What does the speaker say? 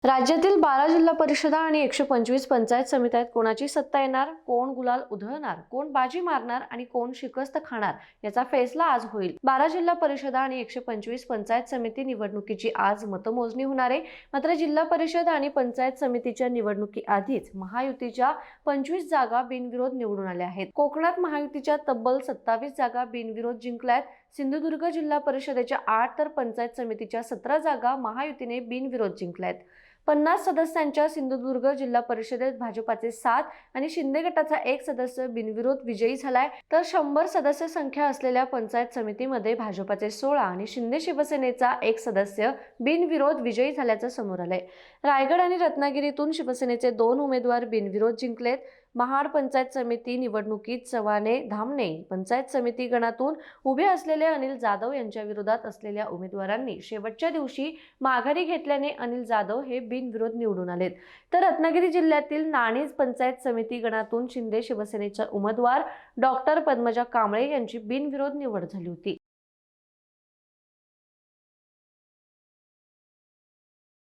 राज्यातील 12 जिल्हा परिषदा आणि 125 पंचायत समित्यात कोणाची सत्ता येणार, कोण गुलाल उधळणार, कोण बाजी मारणार आणि कोण शिकस्त खाणार याचा फैसला आज होईल। 12 जिल्हा परिषदा आणि 125 पंचायत समिती निवडणुकीची आज मतमोजणी होणार आहे। मात्र जिल्हा परिषद आणि पंचायत समितीच्या निवडणुकीआधीच महायुतीच्या 25 जागा बिनविरोध निवडून आल्या आहेत। कोकणात महायुतीच्या तब्बल 27 जागा बिनविरोध जिंकल्यात। सिंधुदुर्ग जिल्हा परिषदेच्या 8 तर पंचायत समितीच्या 17 जागा महायुतीने बिनविरोध जिंकल्यात। 50 सदस्यांच्या सिंधुदुर्ग जिल्हा परिषदेत भाजपाचे 7 आणि शिंदे गटाचा 1 सदस्य बिनविरोध विजयी झालाय, तर 100 सदस्य संख्या असलेल्या पंचायत समितीमध्ये भाजपाचे 16 आणि शिंदे शिवसेनेचा 1 सदस्य बिनविरोध विजयी झाल्याचं समोर आलंय। रायगड आणि रत्नागिरीतून शिवसेनेचे 2 उमेदवार बिनविरोध जिंकलेत। महाड पंचायत समिती निवडणुकीत चव्हाणे धामणे पंचायत समिती गणातून उभे असलेले अनिल जाधव यांच्या विरोधात असलेल्या उमेदवारांनी शेवटच्या दिवशी माघारी घेतल्याने अनिल जाधव हे बिनविरोध निवडून आलेत। तर रत्नागिरी जिल्ह्यातील नाणीज पंचायत समिती गणातून शिंदे शिवसेनेच्या उमेदवार डॉक्टर पद्मजा कांबळे यांची बिनविरोध निवड झाली होती।